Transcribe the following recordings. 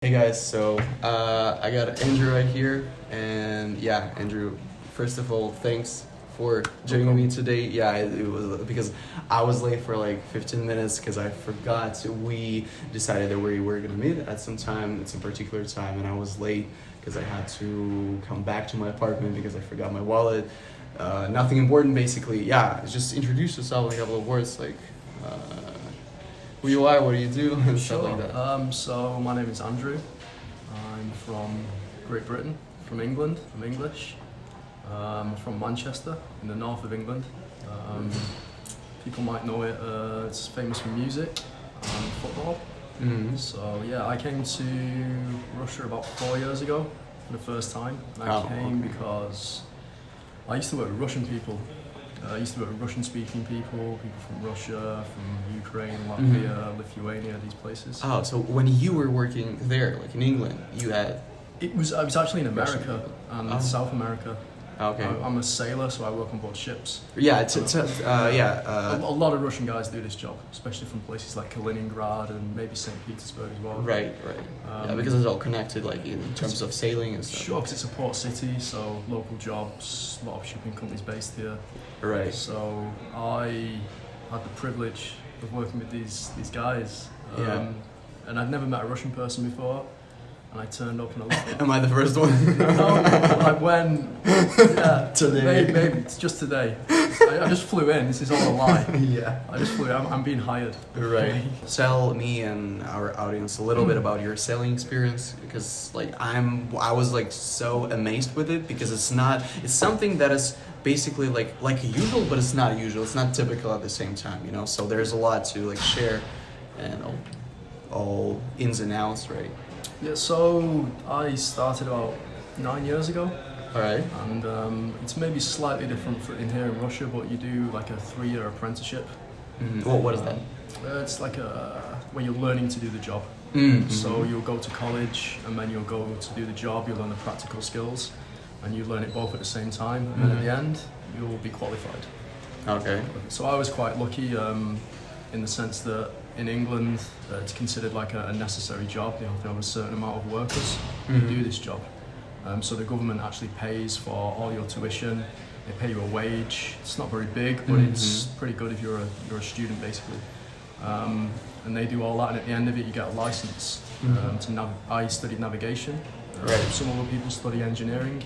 Hey guys, so I got Andrew right here, and yeah, Andrew, first of all, thanks for joining me today. Yeah, it was because I was late for like 15 minutes because I forgot. So we decided that we were gonna meet at some time, at some particular time, and I was late because I had to come back to my apartment because I forgot my wallet. Nothing important, basically. Yeah, just introduce yourself in a couple of words, like who you are, what do you do, and stuff like that. So my name is Andrew. I'm from Great Britain, from England. I'm English. I'm from Manchester, in the north of England. People might know it. It's famous for music and football. Mm-hmm. So yeah, I came to Russia about 4 years ago for the first time. And I came because I used to work with Russian people. I used to work with Russian-speaking people from Russia, from Ukraine, Latvia, Lithuania, these places. Oh, so when you were working there, like in England, you had... I was actually in America and South America. Okay. I'm a sailor, so I work on board ships. Yeah, A lot of Russian guys do this job, especially from places like Kaliningrad and maybe St. Petersburg as well. Right. Yeah, because it's all connected, like in terms of sailing and stuff. Sure, because it's a port city, so local jobs, a lot of shipping companies based here. Right. So I had the privilege of working with these guys. And I'd never met a Russian person before. And I turned up and Am I the first one? No, like when... Yeah, today. Maybe it's just today. I just flew in, this is all a lie. Yeah. I just flew in, I'm being hired. Right. Tell me and our audience a little bit about your sailing experience, because like I was like so amazed with it, because it's something that is basically like usual, but it's not usual. It's not typical at the same time, you know? So there's a lot to like share and all ins and outs, right? Yeah, so I started about 9 years ago. All right. And it's maybe slightly different in here in Russia, but you do like a 3-year apprenticeship. Mm-hmm. Well, what is that? It's like where you're learning to do the job. Mm-hmm. So you'll go to college and then you'll go to do the job, you'll learn the practical skills, and you learn it both at the same time, and then at the end, you'll be qualified. Okay. So I was quite lucky in the sense that in England, it's considered like a necessary job. You have to have a certain amount of workers who do this job. So the government actually pays for all your tuition. They pay you a wage. It's not very big, but it's pretty good if you're a student, basically. And they do all that, and at the end of it, you get a license. I studied navigation. Some other people study engineering.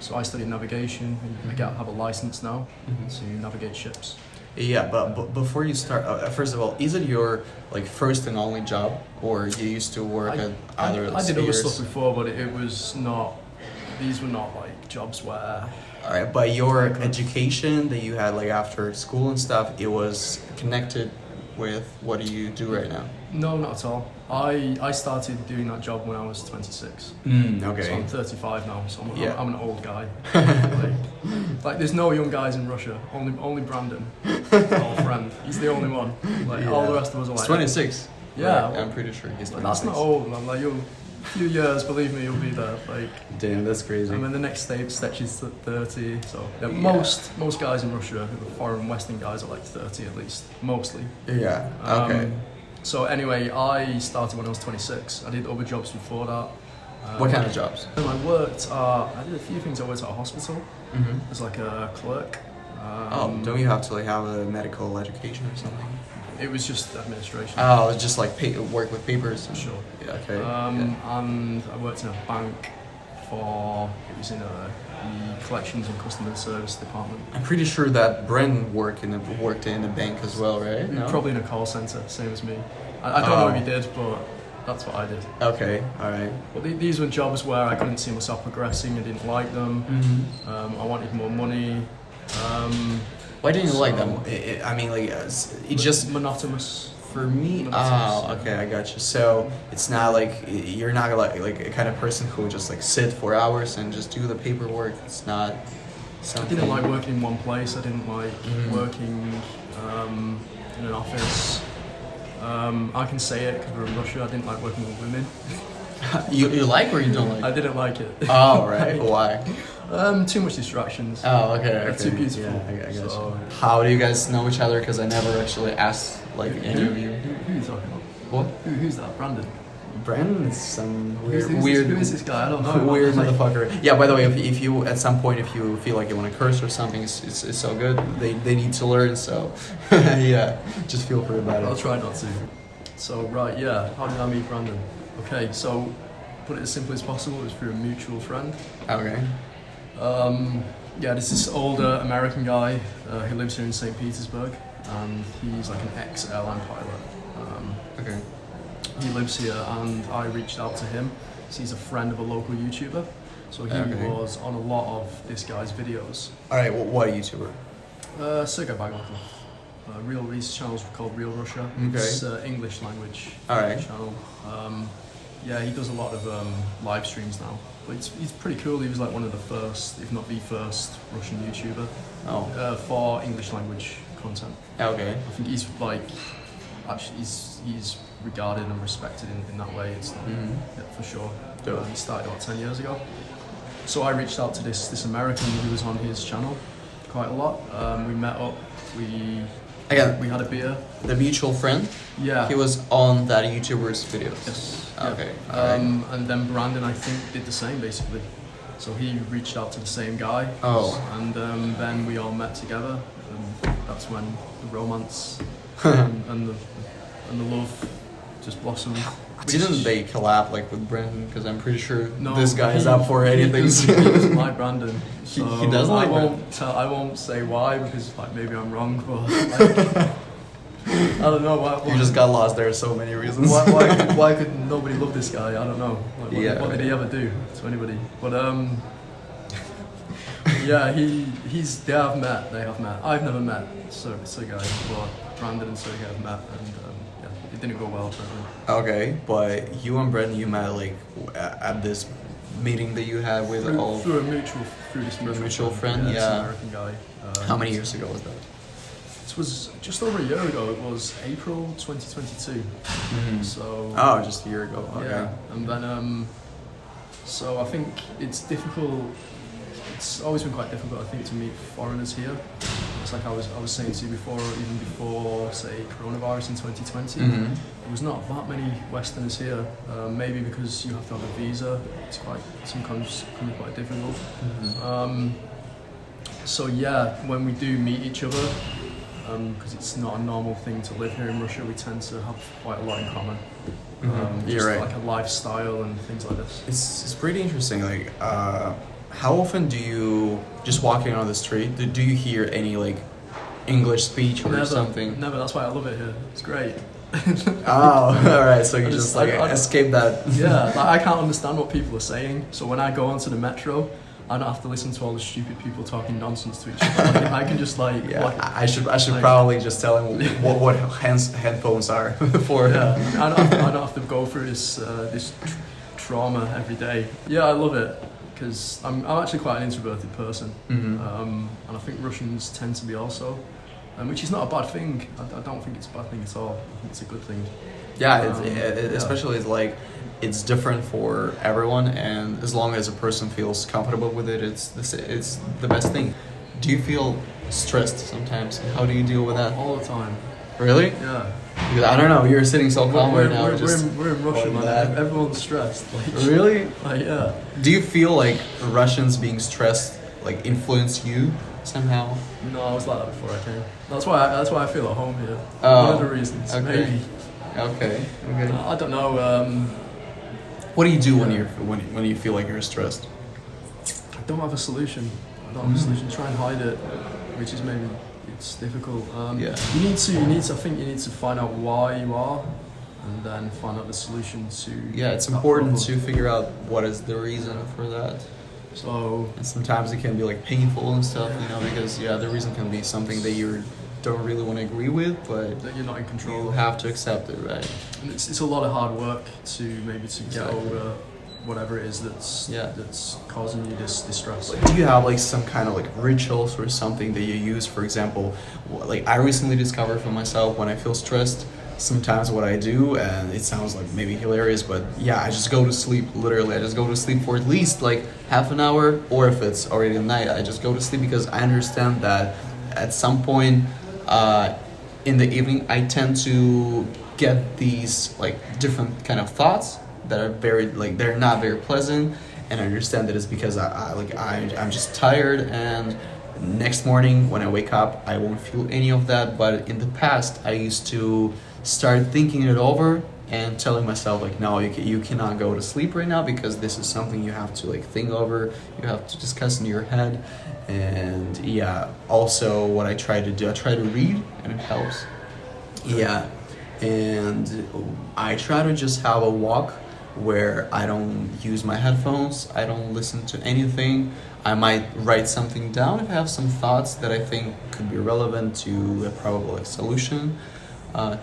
So I studied navigation, and I have a license now to navigate ships. Yeah, but before you start, first of all, is it your like first and only job, or you used to work at other I did other spheres? stuff before, but it was not. These were not like jobs where. All right, but your education that you had like after school and stuff, it was connected with what do you do right now? No, not at all. I started doing that job when I was 26. Okay. So I'm 35 now, so I'm an old guy. like there's no young guys in Russia. Only Brandon, our friend. He's the only one. Like all the rest of us are like. He's 26. Yeah, right? I'm pretty sure he's 26. That's not old, man. Like a few years, believe me, you'll be there. Like. Damn, that's crazy. And then the next stage is 30. So most guys in Russia, the foreign Western guys, are like 30 at least, mostly. Yeah. Okay. So anyway, I started when I was 26. I did other jobs before that. What kind of jobs? I did a few things. I worked at a hospital as like a clerk. Don't you have to like have a medical education or something? It was just administration. Oh, it's just like work with papers? Sure. Yeah, okay. And I worked in a bank it was in the collections and customer service department. I'm pretty sure that Brendon worked in a bank as well, right? No? Probably in a call center, same as me. I don't know if he did, but that's what I did. Okay, alright. Well, these were jobs where I couldn't see myself progressing, I didn't like them, I wanted more money. Why didn't you like them? I mean, like, it just... Monotonous. For me, okay, I got you. So it's not like you're not like a kind of person who just like sit for hours and just do the paperwork. It's not something. I didn't like working in one place. I didn't like working in an office. I can say it because we're in Russia. I didn't like working with women. You like or you don't like? I didn't like it. Oh, right. Why? Too much distractions. Oh, okay. They're too beautiful. Yeah, I got so, you. How do you guys know each other? Because I never actually asked like any of you. Who are you talking about? What? Who's that? Brandon? Brandon is some Who is this guy? I don't know. Weird motherfucker. Yeah. By the way, if you at some point if you feel like you want to curse or something, it's so good. They need to learn. So yeah, just feel free about it. I'll try not to. So right, yeah. How did I meet Brandon? Okay, so put it as simply as possible. It was through a mutual friend. Okay. Yeah, there's this older American guy who lives here in St. Petersburg, and he's like an ex-airline pilot. Okay. He lives here, and I reached out to him. So he's a friend of a local YouTuber, so he was on a lot of this guy's videos. All right. Well, what YouTuber? Sergey Bagotov. His channel's called Real Russia. Okay. It's English language channel. Yeah, he does a lot of live streams now. But he's pretty cool. He was like one of the first, if not the first, Russian YouTuber for English language content. Okay. I think he's like, actually, he's regarded and respected in that way. It's like, yeah, for sure. He started about 10 years ago. So I reached out to this American who was on his channel quite a lot. We met up. We had a beer. The mutual friend? Yeah. He was on that YouTuber's videos? Yes. Okay. Yeah. And then Brandon, I think, did the same, basically. So he reached out to the same guy. Oh. And then we all met together. And that's when the romance and the love just blossomed. Didn't they collab like with Brandon? Because I'm pretty sure No, this guy is up for anything. He doesn't like Brandon. So he doesn't like I won't say why, because like maybe I'm wrong, but like, I don't know why. You just got lost. There are so many reasons. Why could nobody love this guy? I don't know. Like, what did he ever do to anybody? But yeah, they have met. I've never met Sergey, but Brandon and Sergey have met, and yeah, it didn't go well for him. Okay, but you and Brandon, you met like at this meeting that you had with through this mutual friend. Yeah. This American guy. How many years ago was that? It was just over a year ago. It was April 2022. Mm-hmm. So. Oh, just a year ago. Okay. Yeah, and then so I think it's difficult. It's always been quite difficult, I think, to meet foreigners here. It's like I was saying to you before, even before, say, coronavirus in 2020, there was not that many Westerners here. Maybe because you have to have a visa. It's sometimes can be quite difficult. So yeah, when we do meet each other, because it's not a normal thing to live here in Russia, we tend to have quite a lot in common. You're right. Like a lifestyle and things like this. It's pretty interesting. Like, how often do you just walking on the street? Do you hear any like English speech or something? Never. That's why I love it here. It's great. Oh, all right. So you just escape that. Yeah, like, I can't understand what people are saying. So when I go onto the metro, I don't have to listen to all the stupid people talking nonsense to each other. I can just like. Yeah, I should probably just tell him what headphones are for. Yeah, I don't have to go through this trauma every day. Yeah, I love it because I'm actually quite an introverted person, and I think Russians tend to be also, which is not a bad thing. I don't think it's a bad thing at all. I think it's a good thing. Yeah, especially it's like. It's different for everyone, and as long as a person feels comfortable with it, it's the best thing. Do you feel stressed sometimes? How do you deal with that? All the time. Really? Yeah. Because I don't know. You're sitting so calm right now. We're in Russia, man. Everyone's stressed. Like, really? Like, yeah. Do you feel like Russians being stressed like influence you somehow? No, I was like that before I came. That's why I feel at home here. Oh, one of the reasons. Okay. Maybe. Okay. I don't know. What do you do when you feel like you're stressed? I don't have a solution. Try and hide it, which is maybe it's difficult. Yeah. You need to find out why you are, and then find out the solution to. Yeah, it's important to figure out what is the reason for that. So. And sometimes it can be like painful and stuff, because the reason can be something that you don't really want to agree with, but that you're not in control. You have to accept it, right? And it's a lot of hard work to get over whatever it is that's causing you this stress. Do you have like some kind of like rituals or something that you use? For example, like I recently discovered for myself when I feel stressed, sometimes what I do, and it sounds like maybe hilarious, but yeah, I just go to sleep. Literally, I just go to sleep for at least like half an hour, or if it's already night, I just go to sleep because I understand that at some point in the evening I tend to get these like different kind of thoughts that are very like they're not very pleasant, and I understand that it's because I'm just tired, and next morning when I wake up I won't feel any of that. But in the past I used to start thinking it over and telling myself like, no, you cannot go to sleep right now because this is something you have to like think over, you have to discuss in your head. And yeah, also what I try to do, I try to read, and it helps. Yeah, and I try to just have a walk where I don't use my headphones, I don't listen to anything. I might write something down if I have some thoughts that I think could be relevant to a probable solution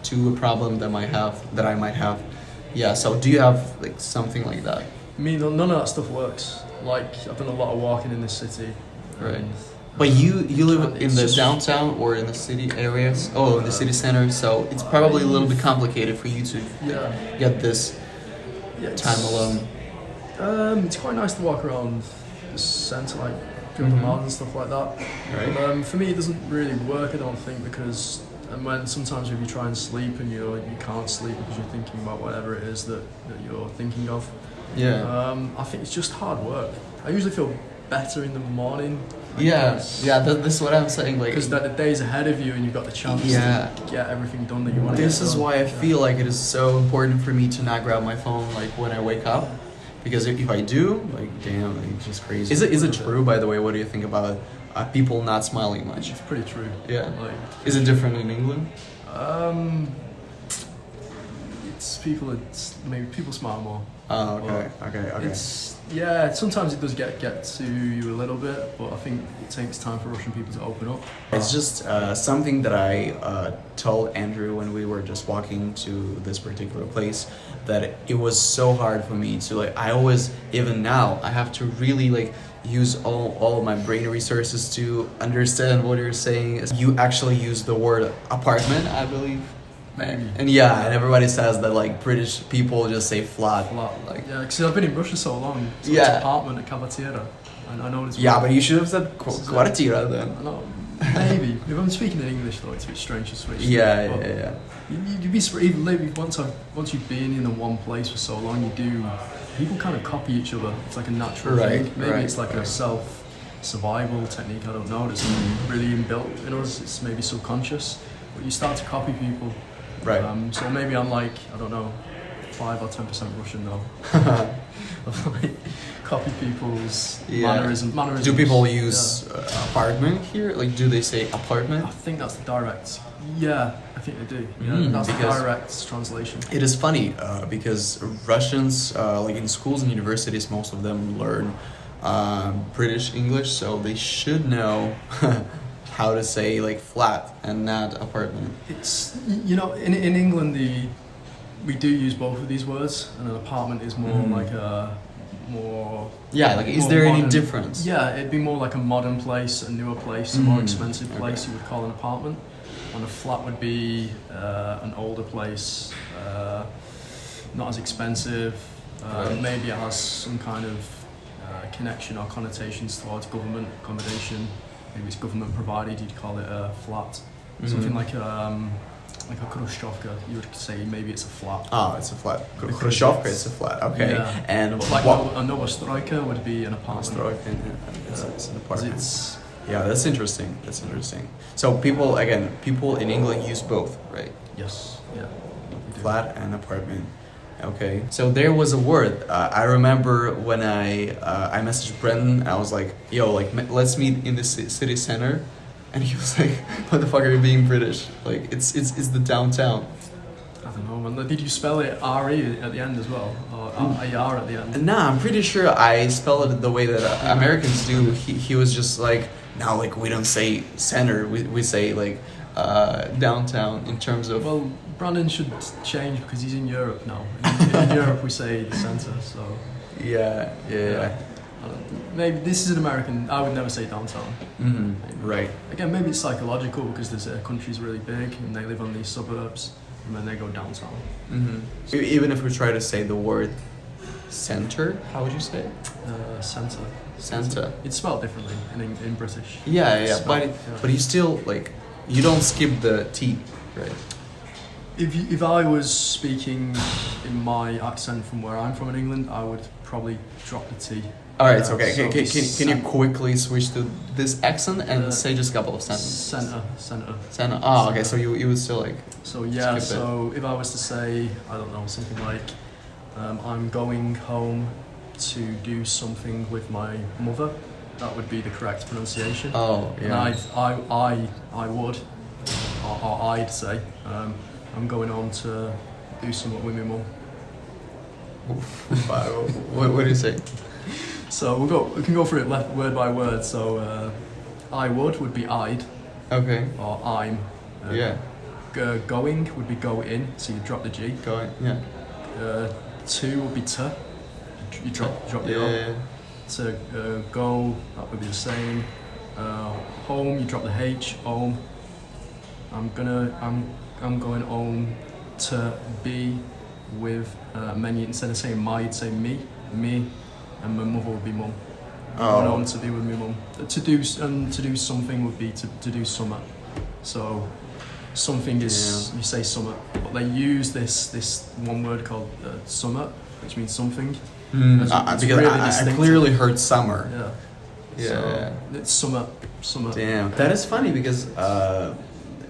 to a problem that I might have. Yeah, so do you have like something like that? I mean, none of that stuff works. Like, I've done a lot of walking in this city. Right. But you live in the downtown or in the city areas? Oh, in the city center, so it's probably a little bit complicated for you to get this time alone. It's quite nice to walk around the centre, like go to malls and stuff like that. Right. But, for me, it doesn't really work, I don't think, because sometimes if you try and sleep and you can't sleep because you're thinking about whatever it is that you're thinking of. Yeah. I think it's just hard work. I usually feel better in the morning. That's what I'm saying. Like, because the day's ahead of you and you've got the chance to get everything done that you want to get done. This is why I feel like it is so important for me to not grab my phone like when I wake up, because if I do, like, damn, like, it's just crazy. Is it true, by the way? What do you think about people not smiling much? It's pretty true. Yeah. Like, is it different in England? Maybe people smile more. Oh, okay. Sometimes it does get to you a little bit, but I think it takes time for Russian people to open up. It's just something that I told Andrew when we were just walking to this particular place, that it was so hard for me to like, I always, even now, I have to really like use all of my brain resources to understand what you're saying. You actually use the word apartment, I believe. Maybe. And and everybody says that like British people just say flat. Like, yeah, because I've been in Russia so long. So it's apartment, a kvartira. I know what it's. Yeah, but you should have said kvartira then. I know. Maybe. If I'm speaking in English though, it's a bit strange to switch. Yeah. You'd be once you've been in one place for so long, people kind of copy each other. It's like a natural thing. Maybe it's like a self-survival technique. I don't know. It's really inbuilt in us. It's maybe subconscious, but you start to copy people. Right. So maybe I'm like, I don't know, 5 or 10% Russian though. Like, copy people's mannerisms. Do people use apartment here? Like, do they say apartment? I think that's the direct. Yeah, I think they do. Yeah, that's the direct translation. It is funny because Russians, like in schools and universities, most of them learn British English, so they should know how to say like flat and not apartment. It's, in England we do use both of these words, and an apartment is more like a more. Yeah, like is there any difference? Yeah, it'd be more like a modern place, a newer place, a more expensive place. You would call an apartment, and a flat would be an older place, not as expensive. Maybe it has some kind of connection or connotations towards government accommodation. Maybe it's government provided, you'd call it a flat. Something like a Khrushchevka, you would say maybe it's a flat. Oh, it's a flat. Khrushchevka, it's a flat, okay. Yeah. And like a Novostroika would be an apartment. It's an apartment. Yeah, that's interesting. So people in England use both, right? Yes, yeah. Flat and apartment. Okay, so there was a word. I remember when I messaged Brendon. I was like, "Yo, like, let's meet in the city center," and he was like, "What the fuck are you being British? Like, it's the downtown." I don't know, man. Did you spell it R-E at the end as well, or A-R at the end? Nah, I'm pretty sure I spelled it the way that Americans do. He was just like, "No, like we don't say center. We say like downtown in terms of." Well, Brandon should change because he's in Europe now. In Europe we say the centre, so... Yeah. Maybe this is an American... I would never say downtown. Right. Again, maybe it's psychological because the country's really big and they live on these suburbs and then they go downtown. Even if we try to say the word center, how would you say it? Centre. Centre. It's spelled differently in British. Yeah. But you still, like... You don't skip the T, right? If I was speaking in my accent from where I'm from in England, I would probably drop the T. All right, so okay. so Can you quickly switch to this accent and say just a couple of sentences? Center. Oh, okay. So you would still like. So yeah. skip So if I was to say, I don't know, something like, I'm going home to do something with my mother, that would be the correct pronunciation. Oh, yeah. And I would, or I'd say, I'm going home to do something with my mum. What do you say? So we can go through it word by word. So I would be I'd. Okay. Or I'm. Yeah. Going would be go in, so you drop the G. Going. Yeah. To would be to. You drop the O. Yeah. To go, that would be the same. Home, you drop the H. Home. I'm going home to be with many. Instead of saying my, you'd say me, and my mother would be mum. Going home to be with my mum. To do something would be to do summer. So something is you say summer, but they use this one word called summer, which means something. Because really I clearly heard summer. Yeah. Yeah. So it's summer. Damn, that is funny because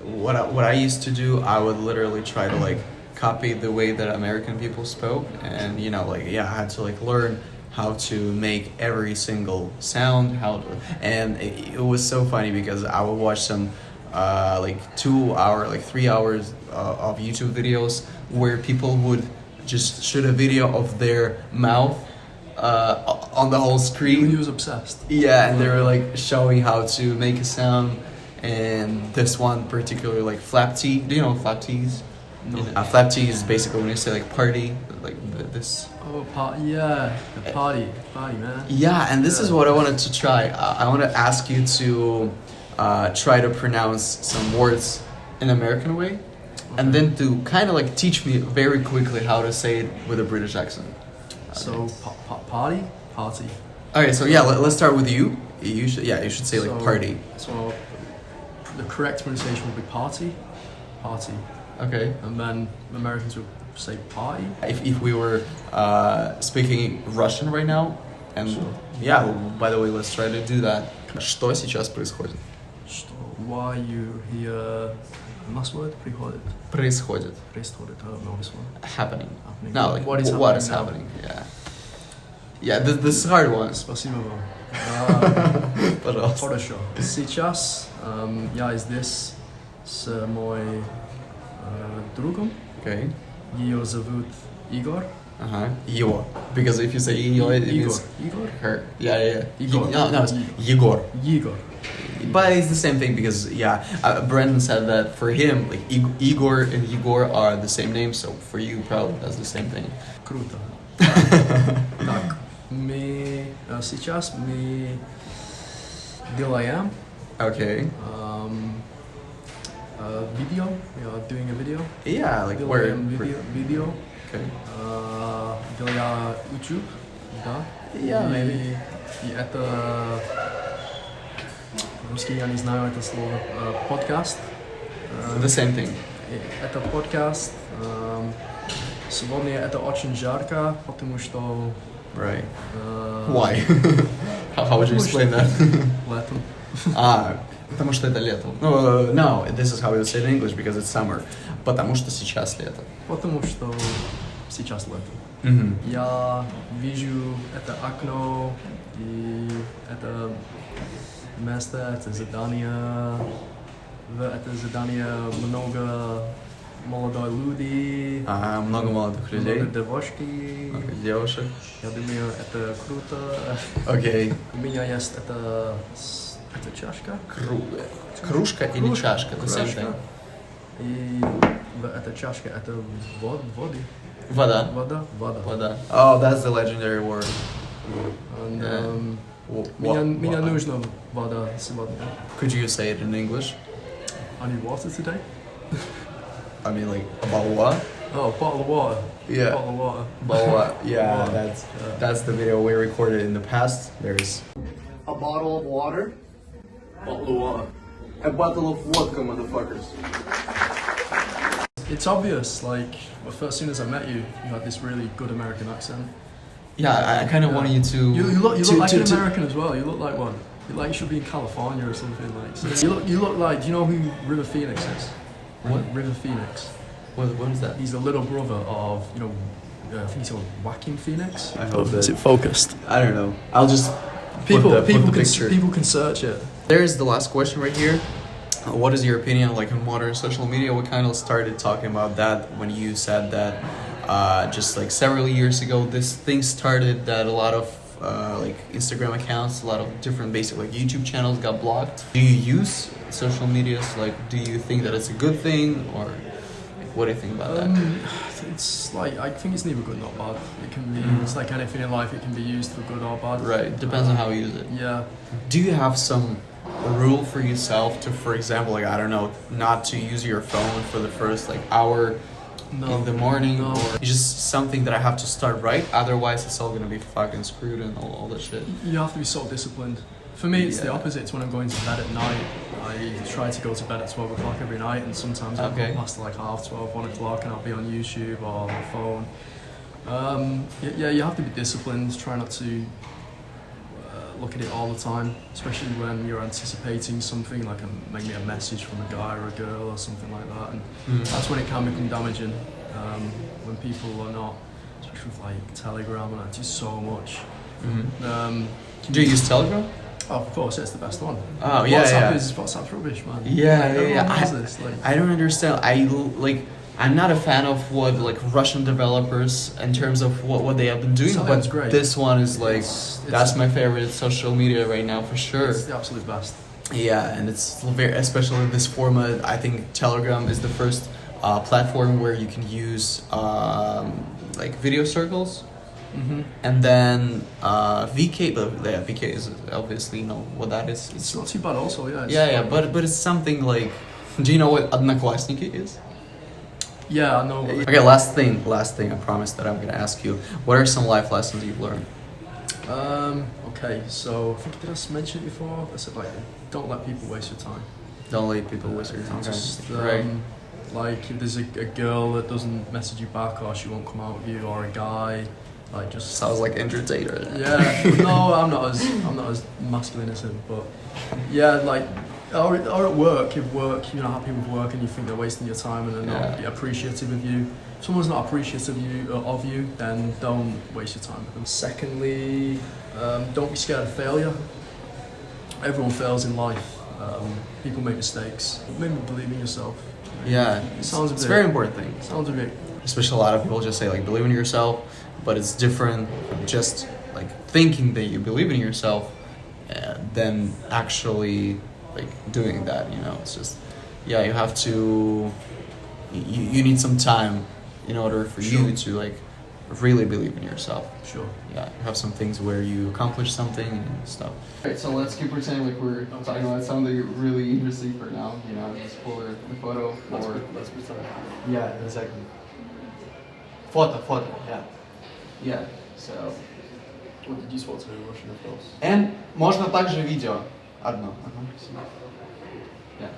what I used to do, I would literally try to like copy the way that American people spoke, and I had to like learn how to make every single sound, and it was so funny because I would watch some 2 hour, 3 hours of YouTube videos where people would just shoot a video of their mouth on the whole screen. He was obsessed. Yeah, and they were like showing how to make a sound, and this one particularly like flap T. Do you know what flap T is? No. Flap T is basically when you say like party, like this. Oh, party! Yeah, the party, man. Yeah, and this is what I wanted to try. I want to ask you to try to pronounce some words in American way, and then to kind of like teach me very quickly how to say it with a British accent. So party. Okay, so yeah, let's start with you. You should say like party. So the correct pronunciation would be party. Okay. And then Americans would say party. If we were speaking Russian right now, and by the way, let's try to do that. Что сейчас происходит? Why you here? Last word Происходит. I don't know this one. Happening. No, like what is happening? Yeah. Yeah, this is a hard one. Спасибо вам. Пожалуйста. Хорошо. Сейчас я здесь с моим другом. Okay. Ее зовут Igor. Его. Because if you say Igor, it means Igor. her. Yeah. Igor. No, it's Yegor. Igor. But it's the same thing because Brendon said that for him, like Igor and Yegor are the same name, so for you probably that's the same thing. Круто. Так, сейчас мы делаем Okay. Video. We are doing a video. Yeah, like where? Video. Okay. Для YouTube. Да. Yeah, maybe. И это русский я не знаю это слово. Подкаст. The same thing. Это подкаст. Сегодня это очень жарко, потому что. Right. Why? How would you explain that? Летом. Потому что это лето. No, this is how we would say it in English because it's summer. Потому что сейчас лето. Потому что сейчас лето. Mm-hmm. Я вижу это окно и это место, это задание. В это задание много молодых людей. Много молодых людей. Много девушки. Много девушек. Я думаю, это круто. Окей. У меня есть это чашка. Кружка или чашка? The same thing. И эта чашка это воды. Вода. Oh, that's the legendary word. And, меня нужна вода сегодня. Could you say it in English? I need water today. I mean, like a bottle of what? Oh, bottle of water. Yeah. Bottle of water. Bottle of what? Yeah, Water. that's the video we recorded in the past. There's A bottle of water. Bottle of water. a bottle of vodka, motherfuckers. it's obvious. Like, as soon as I met you, you had this really good American accent. Yeah, I kind of wanted you to. You look like an American as well. You look like one. You like you should be in California or something like. So you look like. Do you know who River Phoenix is? What? River Phoenix. What is that? He's the little brother of I think he's called Joaquin Phoenix. I hope that. Is it focused? I don't know. I'll just. People picture. People can search it. There's the last question right here. What is your opinion like on modern social media? We kind of started talking about that when you said that just like several years ago this thing started, that a lot of like Instagram accounts, a lot of different basic like YouTube channels got blocked. Do you use social medias? Like, do you think that it's a good thing, or like, what do you think about that? It's like, I think it's neither good nor bad. It can be, it's like anything in life, it can be used for good or bad. Right, depends on how you use it. Yeah. Do you have some rule for yourself to, for example, like, I don't know, not to use your phone for the first like hour in the morning, or it's just something that I have to start right, otherwise it's all gonna be fucking screwed and all that shit? You have to be so disciplined. For me, it's the opposite. It's when I'm going to bed at night. I try to go to bed at 12 o'clock every night, and sometimes I'll go past like 12:30, 1 o'clock, and I'll be on YouTube or on my phone. Yeah, you have to be disciplined. Try not to look at it all the time, especially when you're anticipating something like maybe a message from a guy or a girl or something like that, and that's when it can become damaging. When people are not, especially with like Telegram, and I do so much. Do you use Telegram? Oh, of course, it's the best one. Oh yeah, WhatsApp's rubbish, man. I don't understand. I'm not a fan of what like Russian developers in terms of what they have been doing, but great. This one is like that's my favorite social media right now for sure. It's the absolute best. Yeah, and it's very, especially in this format. I think Telegram is the first platform where you can use like video circles. And then VK, but yeah, VK is obviously, you know what that is. It's not too bad also, yeah. Yeah, but it's something like, do you know what Одноклассники is? Yeah, I know. Okay, last thing, I promise that I'm gonna ask you. What are some life lessons you've learned? Okay, so I think, did I mention it before? I said like, don't let people waste your time. Don't let people waste your time. Just, like if there's a girl that doesn't message you back, or she won't come out with you, or a guy, like just sounds like Andrew Tate. Yeah, no, I'm not as masculine as him, but yeah, like or at work, if you're not happy with work and you think they're wasting your time and they're not appreciative of you. If someone's not appreciative of you, then don't waste your time with them. Secondly, don't be scared of failure. Everyone fails in life. People make mistakes. Maybe believe in yourself. Yeah, it's a very important thing. Sounds a bit. Especially a lot of people just say like believe in yourself, but it's different from just like thinking that you believe in yourself than actually like doing that. You know, it's just you have to. You need some time in order for you to like really believe in yourself. Sure. Yeah, you have some things where you accomplish something and stuff. Alright, so let's keep pretending like we're talking about something really interesting for now. You know, just pull the photo. Let's pretend. Yeah, exactly. Photo, yeah. Yeah, so... What did you swap to Russian, of course? And можно также видео. Одно. Yeah.